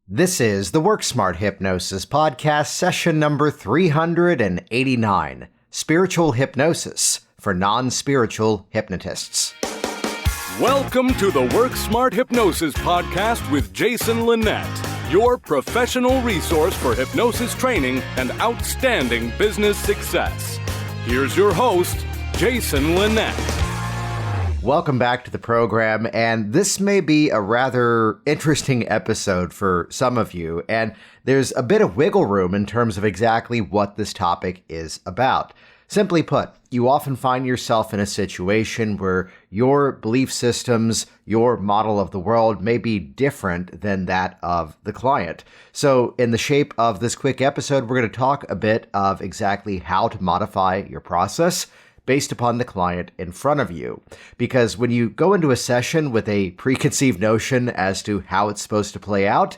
This is the Work Smart Hypnosis podcast, session number 389, Spiritual Hypnosis for Non-Spiritual Hypnotists. Welcome to the Work Smart Hypnosis podcast with Jason Linett, your professional resource for hypnosis training and outstanding business success. Here's your host, Jason Linett. Welcome back to the program, and this may be a rather interesting episode for some of you, and there's a bit of wiggle room in terms of exactly what this topic is about. Simply put, you often find yourself in a situation where your belief systems, your model of the world may be different than that of the client. So in the shape of this quick episode, we're going to talk a bit of exactly how to modify your process based upon the client in front of you. Because when you go into a session with a preconceived notion as to how it's supposed to play out,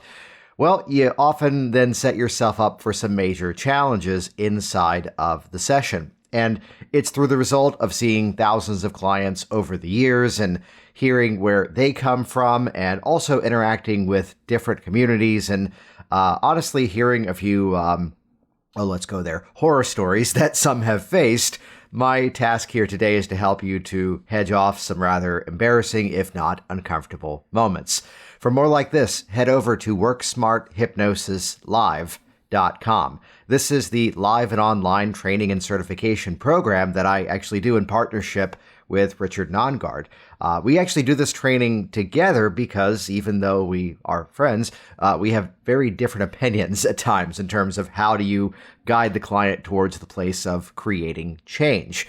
well, you often then set yourself up for some major challenges inside of the session. And it's through the result of seeing thousands of clients over the years and hearing where they come from and also interacting with different communities and honestly hearing a few, horror stories that some have faced. My task here today is to help you to hedge off some rather embarrassing, if not uncomfortable moments. For more like this, head over to WorkSmartHypnosisLive.com. This is the live and online training and certification program that I actually do in partnership with Richard Nongard. We actually do this training together because even though we are friends, we have very different opinions at times in terms of how do you guide the client towards the place of creating change.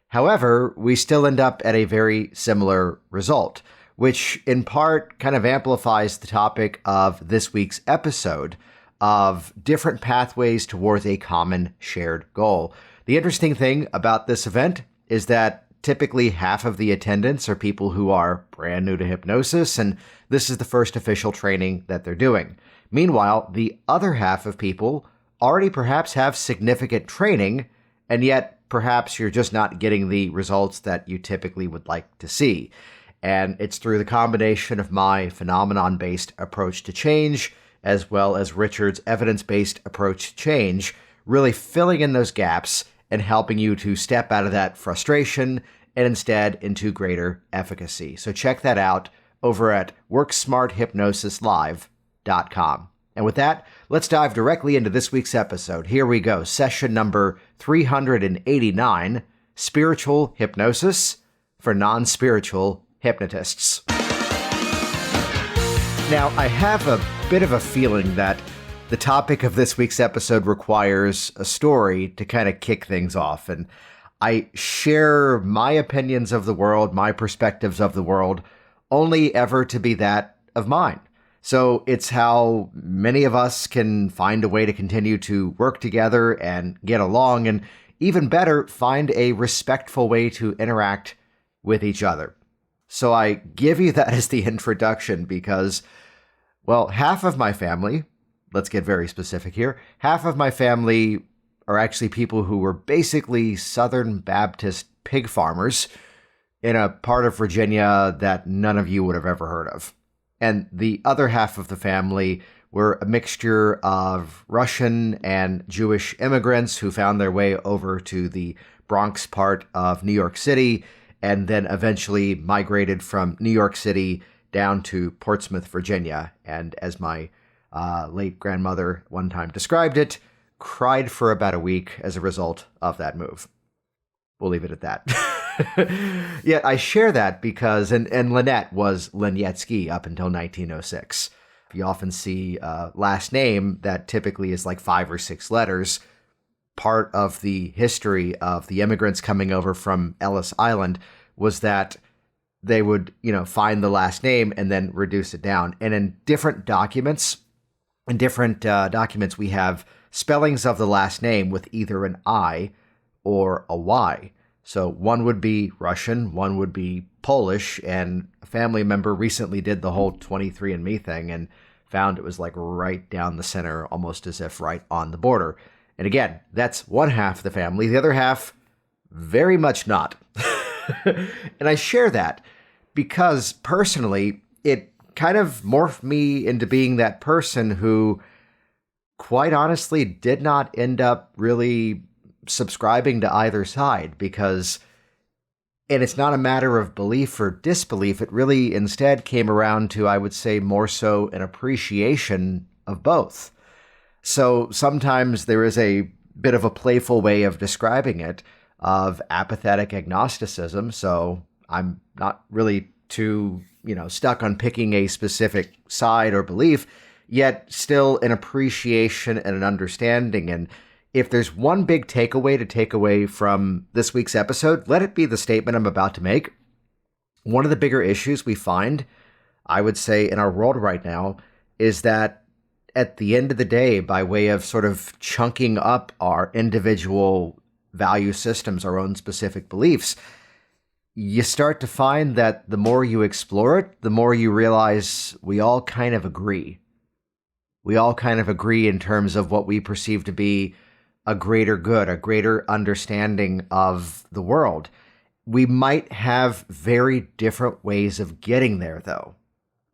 However, we still end up at a very similar result, which in part kind of amplifies the topic of this week's episode of different pathways towards a common shared goal. The interesting thing about this event is that typically half of the attendants are people who are brand new to hypnosis, and this is the first official training that they're doing. Meanwhile, the other half of people already perhaps have significant training, and yet perhaps you're just not getting the results that you typically would like to see. And it's through the combination of my phenomenon-based approach to change, as well as Richard's evidence-based approach to change, really filling in those gaps and helping you to step out of that frustration and instead into greater efficacy. So check that out over at WorkSmartHypnosisLive.com. And with that, let's dive directly into this week's episode. Here we go. Session number 389, Spiritual Hypnosis for Non-Spiritual Hypnotists. Now, I have a bit of a feeling that the topic of this week's episode requires a story to kind of kick things off. And I share my opinions of the world, my perspectives of the world, only ever to be that of mine. So it's how many of us can find a way to continue to work together and get along, and even better, find a respectful way to interact with each other. So I give you that as the introduction because, well, half of my family, let's get very specific here, half of my family are actually people who were basically Southern Baptist pig farmers in a part of Virginia that none of you would have ever heard of. And the other half of the family were a mixture of Russian and Jewish immigrants who found their way over to the Bronx part of New York City and then eventually migrated from New York City down to Portsmouth, Virginia. And as my late grandmother one time described it, cried for about a week as a result of that move. We'll leave it at that. Yet I share that because, and Lynette was Lynetsky up until 1906. You often see a last name that typically is like 5 or 6 letters. Part of the history of the immigrants coming over from Ellis Island was that they would, find the last name and then reduce it down. And in different documents, we have spellings of the last name with either an I or a Y. So one would be Russian, one would be Polish, and a family member recently did the whole 23andMe thing and found it was like right down the center, almost as if right on the border. And again, that's one half of the family. The other half, very much not. And I share that because personally, it kind of morphed me into being that person who, quite honestly, did not end up really subscribing to either side because, and it's not a matter of belief or disbelief, it really instead came around to, I would say, more so an appreciation of both. So sometimes there is a bit of a playful way of describing it of apathetic agnosticism. So I'm not really too, stuck on picking a specific side or belief, yet still an appreciation and an understanding. And if there's one big takeaway to take away from this week's episode, let it be the statement I'm about to make. One of the bigger issues we find, I would say, in our world right now is that at the end of the day, by way of sort of chunking up our individual value systems, our own specific beliefs, you start to find that the more you explore it, the more you realize we all kind of agree. We all kind of agree in terms of what we perceive to be a greater good, a greater understanding of the world. We might have very different ways of getting there, though.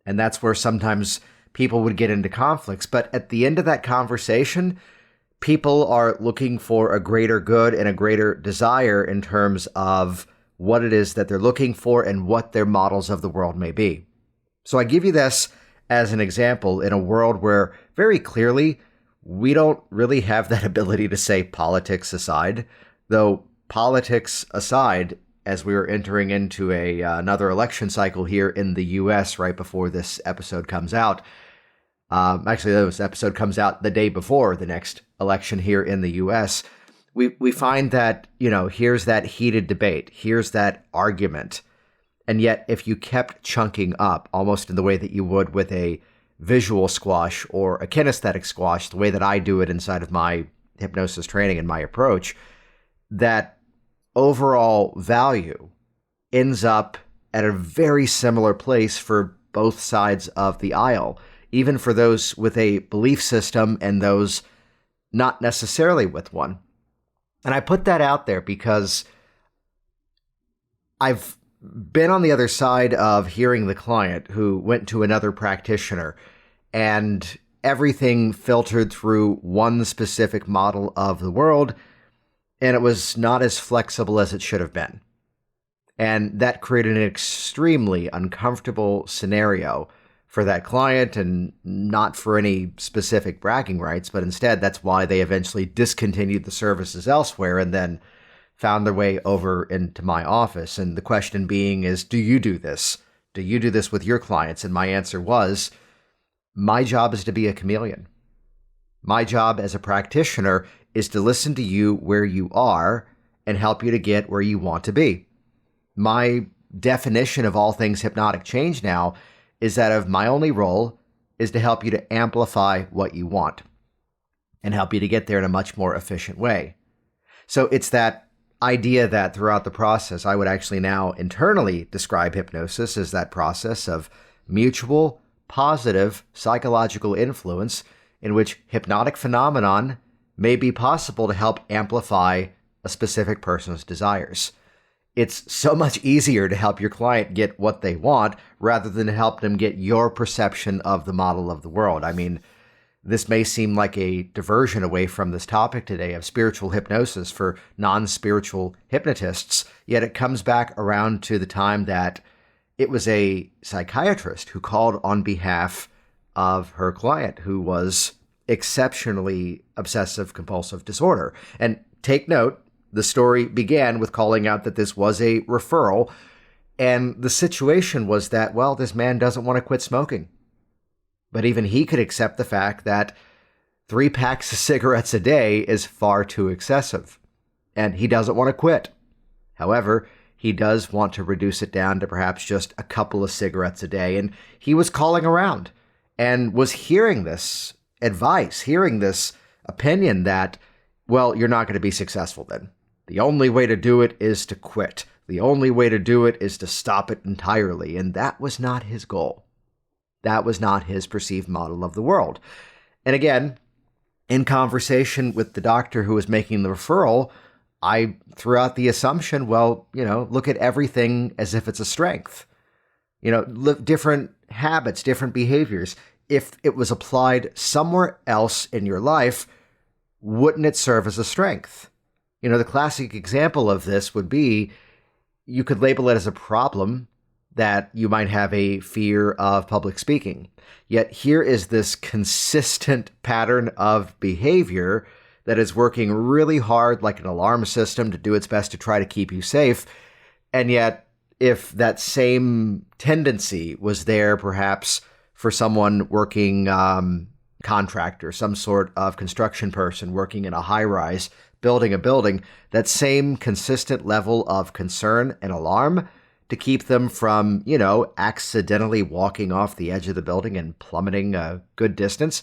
And that's where sometimes people would get into conflicts. But at the end of that conversation, people are looking for a greater good and a greater desire in terms of what it is that they're looking for and what their models of the world may be. So I give you this as an example in a world where very clearly we don't really have that ability to say politics aside, though politics aside, as we were entering into another election cycle here in the U.S. right before this episode comes out. Actually, this episode comes out the day before the next election here in the U.S., we find that, here's that heated debate, here's that argument. And yet, if you kept chunking up, almost in the way that you would with a visual squash or a kinesthetic squash, the way that I do it inside of my hypnosis training and my approach, that overall value ends up at a very similar place for both sides of the aisle, even for those with a belief system and those not necessarily with one. And I put that out there because I've been on the other side of hearing the client who went to another practitioner and everything filtered through one specific model of the world, and it was not as flexible as it should have been. And that created an extremely uncomfortable scenario for that client, and not for any specific bragging rights, but instead that's why they eventually discontinued the services elsewhere and then found their way over into my office. And the question being is, do you do this? Do you do this with your clients? And my answer was, my job is to be a chameleon. My job as a practitioner is to listen to you where you are and help you to get where you want to be. My definition of all things hypnotic change now is that of my only role is to help you to amplify what you want and help you to get there in a much more efficient way. So it's that idea that throughout the process, I would actually now internally describe hypnosis as that process of mutual, positive psychological influence in which hypnotic phenomenon may be possible to help amplify a specific person's desires. It's so much easier to help your client get what they want rather than to help them get your perception of the model of the world. I mean, this may seem like a diversion away from this topic today of spiritual hypnosis for non-spiritual hypnotists, yet it comes back around to the time that it was a psychiatrist who called on behalf of her client who was exceptionally obsessive-compulsive disorder. And take note, the story began with calling out that this was a referral, and the situation was that, well, this man doesn't want to quit smoking. But even he could accept the fact that 3 packs of cigarettes a day is far too excessive, and he doesn't want to quit. However, he does want to reduce it down to perhaps just a couple of cigarettes a day, and he was calling around and was hearing this advice, hearing this opinion that, well, you're not going to be successful then. The only way to do it is to quit. The only way to do it is to stop it entirely. And that was not his goal. That was not his perceived model of the world. And again, in conversation with the doctor who was making the referral, I threw out the assumption, well, look at everything as if it's a strength. Different habits, different behaviors, if it was applied somewhere else in your life, wouldn't it serve as a strength? The classic example of this would be you could label it as a problem that you might have a fear of public speaking. Yet here is this consistent pattern of behavior that is working really hard like an alarm system to do its best to try to keep you safe. And yet, if that same tendency was there perhaps for someone working contractor, some sort of construction person working in a high-rise, building a building, that same consistent level of concern and alarm to keep them from, accidentally walking off the edge of the building and plummeting a good distance.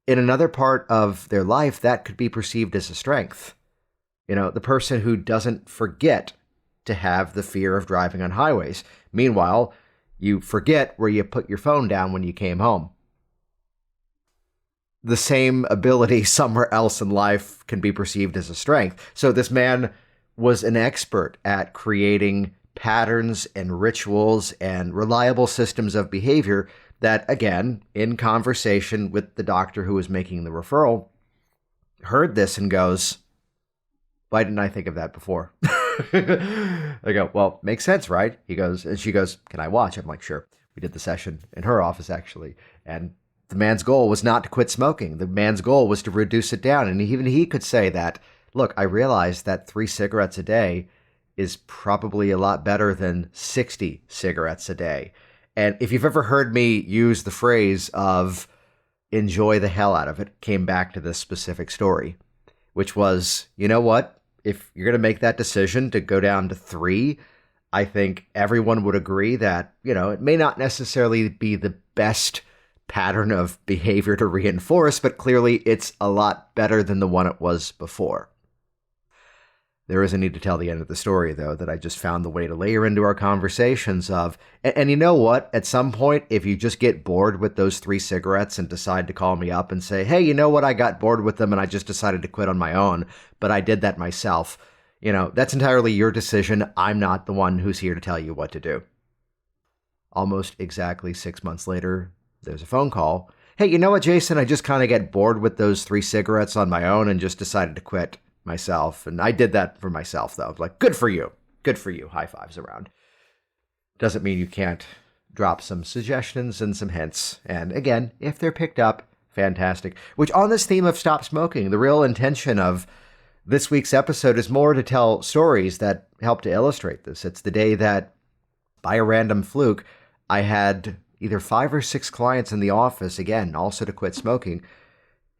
In another part of their life, that could be perceived as a strength. The person who doesn't forget to have the fear of driving on highways. Meanwhile, you forget where you put your phone down when you came home. The same ability somewhere else in life can be perceived as a strength. So this man was an expert at creating patterns and rituals and reliable systems of behavior that, again, in conversation with the doctor who was making the referral, heard this and goes, why didn't I think of that before? I go, well, makes sense, right? He goes, and she goes, can I watch? I'm like, sure. We did the session in her office, actually. And the man's goal was not to quit smoking. The man's goal was to reduce it down. And even he could say that, look, I realized that 3 cigarettes a day is probably a lot better than 60 cigarettes a day. And if you've ever heard me use the phrase of enjoy the hell out of it, came back to this specific story, which was, you know what? If you're going to make that decision to go down to 3, I think everyone would agree that, it may not necessarily be the best pattern of behavior to reinforce, but clearly it's a lot better than the one it was before. There is a need to tell the end of the story, though, that I just found the way to layer into our conversations of, and you know what? At some point, if you just get bored with those 3 cigarettes and decide to call me up and say, hey, you know what? I got bored with them and I just decided to quit on my own, but I did that myself. That's entirely your decision. I'm not the one who's here to tell you what to do. Almost exactly 6 months later, there's a phone call. Hey, you know what, Jason? I just kind of get bored with those 3 cigarettes on my own and just decided to quit myself. And I did that for myself, though. Like, good for you. Good for you. High fives around. Doesn't mean you can't drop some suggestions and some hints. And again, if they're picked up, fantastic. Which on this theme of stop smoking, the real intention of this week's episode is more to tell stories that help to illustrate this. It's the day that, by a random fluke, I had either 5 or 6 clients in the office, again, also to quit smoking,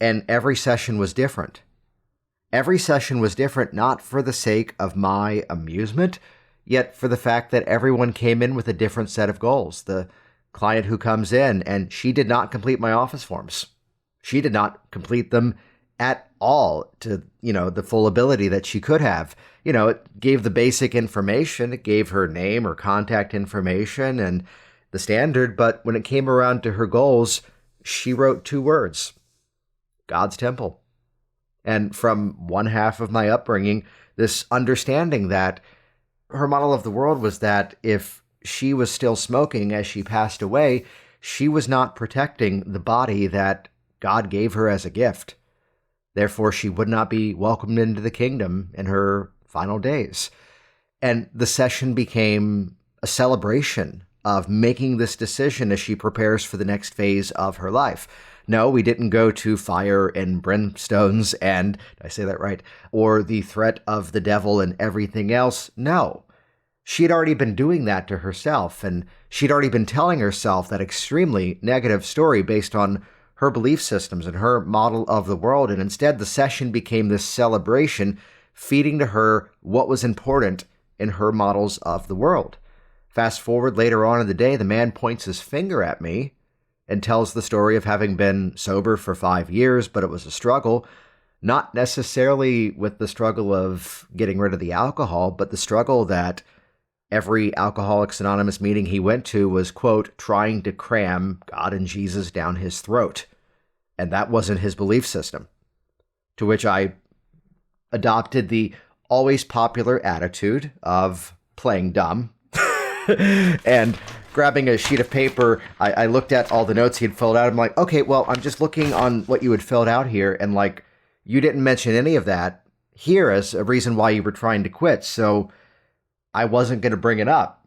and every session was different. Every session was different, not for the sake of my amusement, yet for the fact that everyone came in with a different set of goals. The client who comes in, and she did not complete my office forms. She did not complete them at all to, the full ability that she could have. It gave the basic information. It gave her name or contact information and the standard, but when it came around to her goals, she wrote 2 words: God's temple. And from one half of my upbringing, this understanding that her model of the world was that if she was still smoking as she passed away, she was not protecting the body that God gave her as a gift. Therefore, she would not be welcomed into the kingdom in her final days. And the session became a celebration of making this decision as she prepares for the next phase of her life. No, we didn't go to fire and brimstones and, did I say that right? Or the threat of the devil and everything else. No. She had already been doing that to herself, and she'd already been telling herself that extremely negative story based on her belief systems and her model of the world, and instead the session became this celebration, feeding to her what was important in her models of the world. Fast forward later on in the day, the man points his finger at me and tells the story of having been sober for 5 years, but it was a struggle, not necessarily with the struggle of getting rid of the alcohol, but the struggle that every Alcoholics Anonymous meeting he went to was, quote, trying to cram God and Jesus down his throat. And that wasn't his belief system. To which I adopted the always popular attitude of playing dumb and grabbing a sheet of paper, I looked at all the notes he had filled out. I'm like, okay, well, I'm just looking on what you had filled out here, and like, you didn't mention any of that here as a reason why you were trying to quit, so I wasn't going to bring it up.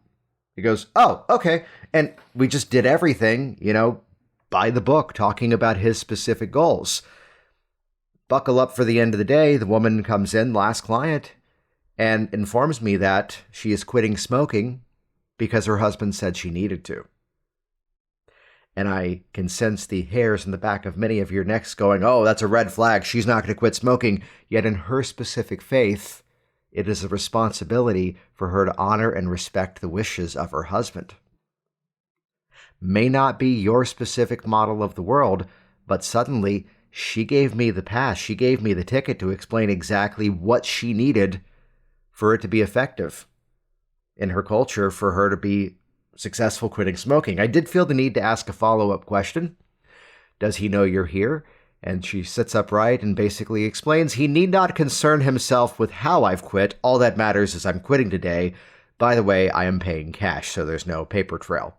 He goes, oh, okay. And we just did everything, by the book, talking about his specific goals. Buckle up for the end of the day. The woman comes in, last client, and informs me that she is quitting smoking because her husband said she needed to. And I can sense the hairs in the back of many of your necks going, oh, that's a red flag. She's not going to quit smoking. Yet in her specific faith, it is a responsibility for her to honor and respect the wishes of her husband. May not be your specific model of the world, but suddenly she gave me the pass. She gave me the ticket to explain exactly what she needed for it to be effective in her culture, for her to be successful quitting smoking. I did feel the need to ask a follow-up question. Does he know you're here? And she sits upright and basically explains he need not concern himself with how I've quit. All that matters is I'm quitting today. By the way, I am paying cash, so there's no paper trail.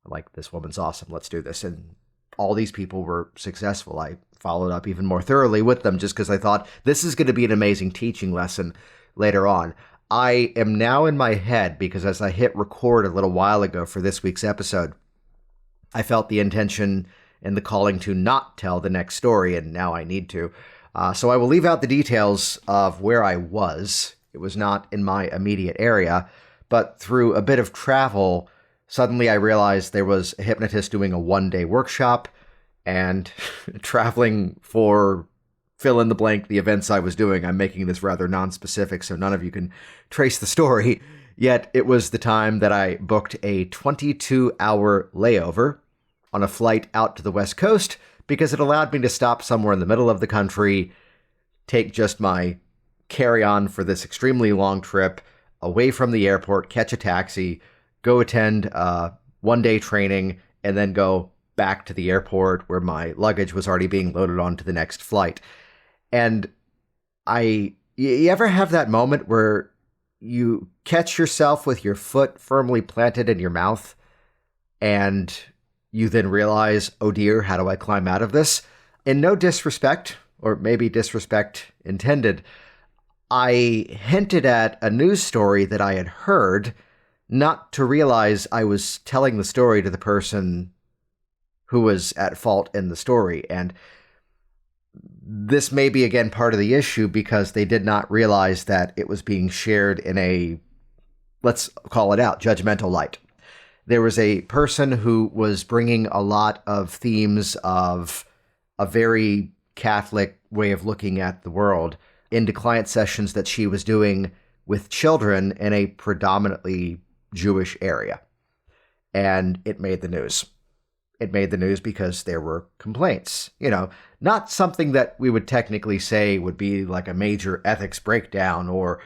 Like, this woman's awesome. Let's do this. And all these people were successful. I followed up even more thoroughly with them just because I thought this is going to be an amazing teaching lesson later on. I am now in my head, because as I hit record a little while ago for this week's episode, I felt the intention and the calling to not tell the next story, and now I need to. So I will leave out the details of where I was. It was not in my immediate area, but through a bit of travel, suddenly I realized there was a hypnotist doing a one-day workshop, and traveling for fill in the blank, the events I was doing. I'm making this rather non-specific so none of you can trace the story. Yet it was the time that I booked a 22-hour layover on a flight out to the West Coast because it allowed me to stop somewhere in the middle of the country, take just my carry-on for this extremely long trip away from the airport, catch a taxi, go attend one-day training, and then go back to the airport where my luggage was already being loaded onto the next flight. And you ever have that moment where you catch yourself with your foot firmly planted in your mouth and you then realize, oh dear, how do I climb out of this? In no disrespect, or maybe disrespect intended, I hinted at a news story that I had heard, not to realize I was telling the story to the person who was at fault in the story. And this may be, again, part of the issue because they did not realize that it was being shared in a, let's call it out, judgmental light. There was a person who was bringing a lot of themes of a very Catholic way of looking at the world into client sessions that she was doing with children in a predominantly Jewish area. And it made the news. It made the news because there were complaints. Not something that we would technically say would be like a major ethics breakdown or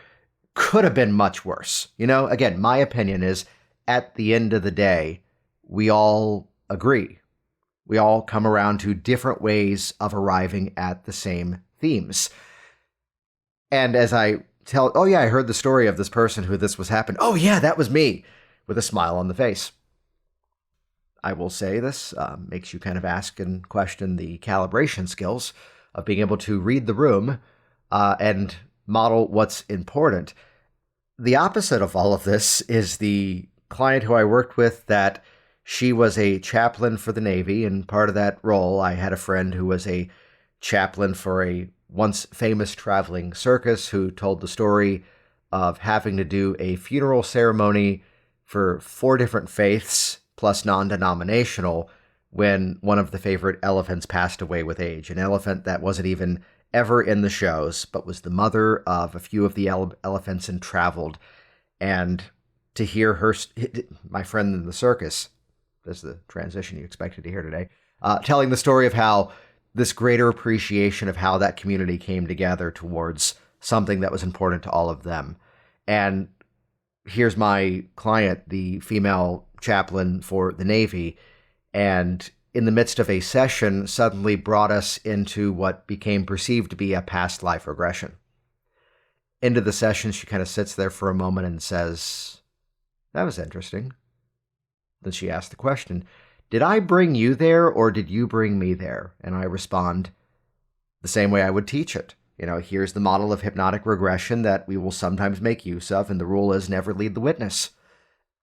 could have been much worse. Again, my opinion is at the end of the day, we all agree. We all come around to different ways of arriving at the same themes. And as I tell, oh yeah, I heard the story of this person who this was happened. Oh yeah, that was me, with a smile on the face. I will say this makes you kind of ask and question the calibration skills of being able to read the room and model what's important. The opposite of all of this is the client who I worked with that she was a chaplain for the Navy, and part of that role, I had a friend who was a chaplain for a once famous traveling circus who told the story of having to do a funeral ceremony for 4 different faiths plus non-denominational when one of the favorite elephants passed away with age. An elephant that wasn't even ever in the shows, but was the mother of a few of the elephants and traveled. And to hear her, my friend in the circus, that's the transition you expected to hear today, telling the story of how this greater appreciation of how that community came together towards something that was important to all of them. And here's my client, the female chaplain for the Navy, and in the midst of a session suddenly brought us into what became perceived to be a past life regression. Into the session, she kind of sits there for a moment and says, that was interesting. Then she asked the question, did I bring you there or did you bring me there? And I respond the same way I would teach it. Here's the model of hypnotic regression that we will sometimes make use of, and the rule is never lead the witness.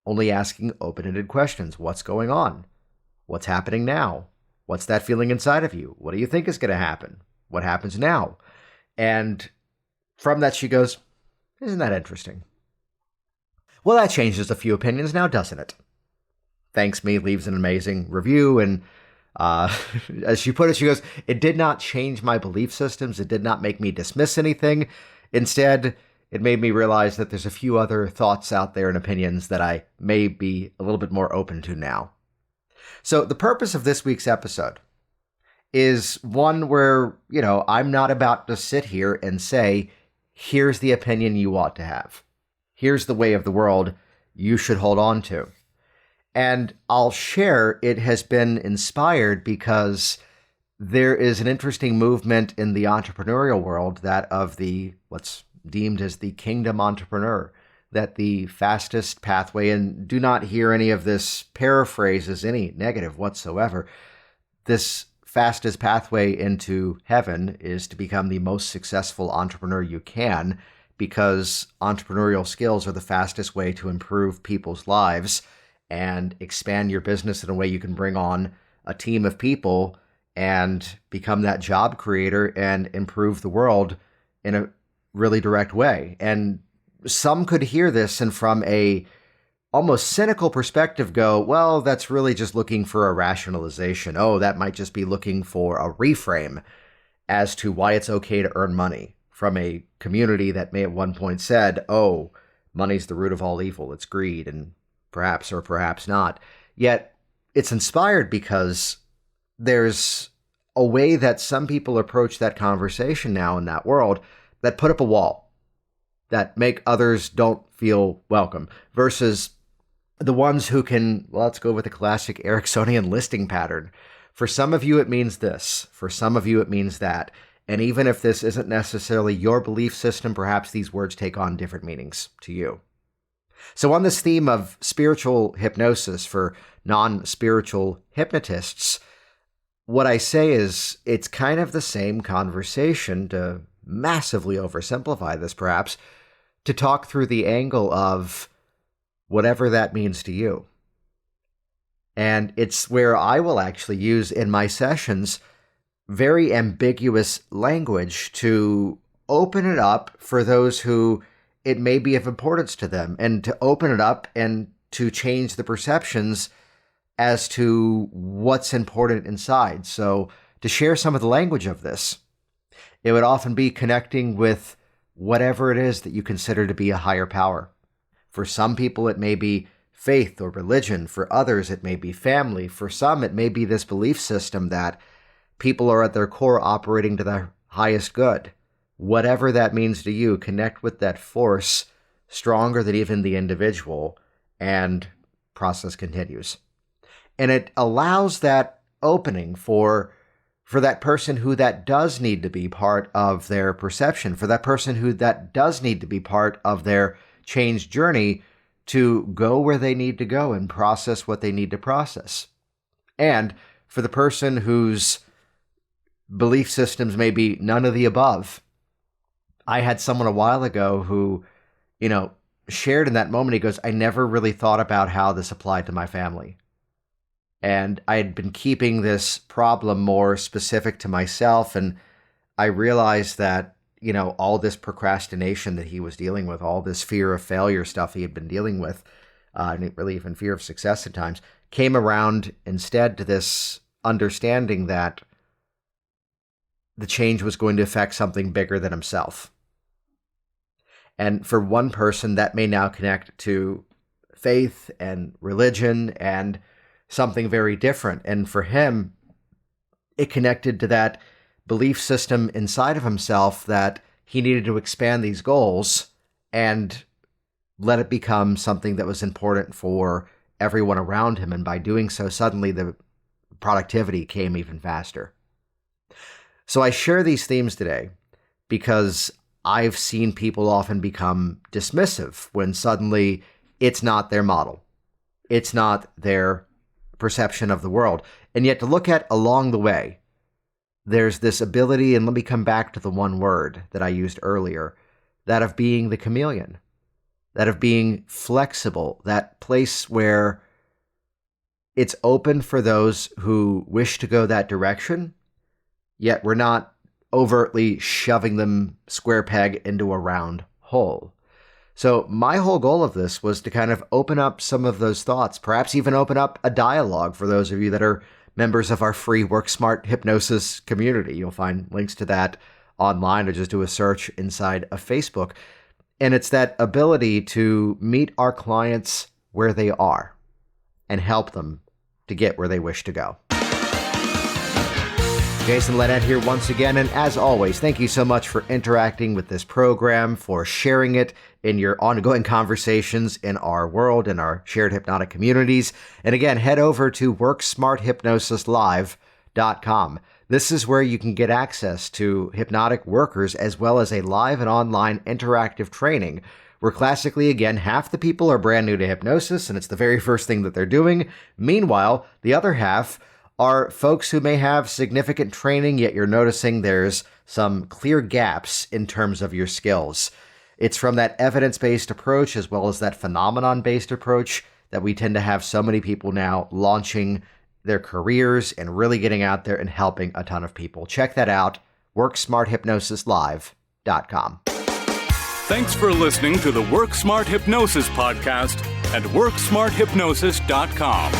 Only asking open-ended questions. What's going on? What's happening now? What's that feeling inside of you? What do you think is going to happen? What happens now? And from that, she goes, isn't that interesting? Well, that changes a few opinions now, doesn't it? Thanks me, leaves an amazing review, and as she put it, she goes, it did not change my belief systems. It did not make me dismiss anything. Instead, it made me realize that there's a few other thoughts out there and opinions that I may be a little bit more open to now. So the purpose of this week's episode is one where, I'm not about to sit here and say, here's the opinion you ought to have. Here's the way of the world you should hold on to. And I'll share it has been inspired because there is an interesting movement in the entrepreneurial world, that of what's deemed as the kingdom entrepreneur, that the fastest pathway, and do not hear any of this paraphrase as any negative whatsoever, this fastest pathway into heaven is to become the most successful entrepreneur you can, because entrepreneurial skills are the fastest way to improve people's lives and expand your business in a way you can bring on a team of people and become that job creator and improve the world in a really direct way. And some could hear this and from a almost cynical perspective go, well, that's really just looking for a rationalization. Oh, that might just be looking for a reframe as to why it's okay to earn money, from a community that may at one point said, oh, money's the root of all evil, it's greed, and perhaps or perhaps not. Yet it's inspired because there's a way that some people approach that conversation now in that world that put up a wall, that make others don't feel welcome, versus the ones who can, well, let's go with the classic Ericksonian listing pattern. For some of you, it means this. For some of you, it means that. And even if this isn't necessarily your belief system, perhaps these words take on different meanings to you. So on this theme of spiritual hypnosis for non-spiritual hypnotists, what I say is it's kind of the same conversation, to massively oversimplify this perhaps, to talk through the angle of whatever that means to you. And it's where I will actually use in my sessions very ambiguous language to open it up for those who it may be of importance to them, and to open it up and to change the perceptions as to what's important inside. So to share some of the language of this, it would often be connecting with whatever it is that you consider to be a higher power. For some people, it may be faith or religion. For others, it may be family. For some, it may be this belief system that people are at their core operating to the highest good. Whatever that means to you, connect with that force stronger than even the individual, and process continues. And it allows that opening for that person who that does need to be part of their perception, for that person who that does need to be part of their change journey, to go where they need to go and process what they need to process. And for the person whose belief systems may be none of the above. I had someone a while ago who, shared in that moment, he goes, I never really thought about how this applied to my family. And I had been keeping this problem more specific to myself. And I realized that, all this procrastination that he was dealing with, all this fear of failure stuff he had been dealing with, and really even fear of success at times, came around instead to this understanding that the change was going to affect something bigger than himself. And for one person, that may now connect to faith and religion and something very different. And for him, it connected to that belief system inside of himself that he needed to expand these goals and let it become something that was important for everyone around him. And by doing so, suddenly the productivity came even faster. So I share these themes today because I've seen people often become dismissive when suddenly it's not their model. It's not their perception of the world. And yet to look at along the way, there's this ability, and let me come back to the one word that I used earlier, that of being the chameleon, that of being flexible, that place where it's open for those who wish to go that direction, yet we're not overtly shoving them square peg into a round hole. So my whole goal of this was to kind of open up some of those thoughts, perhaps even open up a dialogue for those of you that are members of our free Work Smart Hypnosis community. You'll find links to that online, or just do a search inside of Facebook. And it's that ability to meet our clients where they are and help them to get where they wish to go. Jason Linett here once again, and as always, thank you so much for interacting with this program, for sharing it in your ongoing conversations in our world, in our shared hypnotic communities. And again, head over to worksmarthypnosislive.com. This is where you can get access to hypnotic workers as well as a live and online interactive training where classically, again, half the people are brand new to hypnosis and it's the very first thing that they're doing. Meanwhile, the other half are folks who may have significant training, yet you're noticing there's some clear gaps in terms of your skills. It's from that evidence-based approach as well as that phenomenon-based approach that we tend to have so many people now launching their careers and really getting out there and helping a ton of people. Check that out, worksmarthypnosislive.com. Thanks for listening to the Work Smart Hypnosis podcast at worksmarthypnosis.com.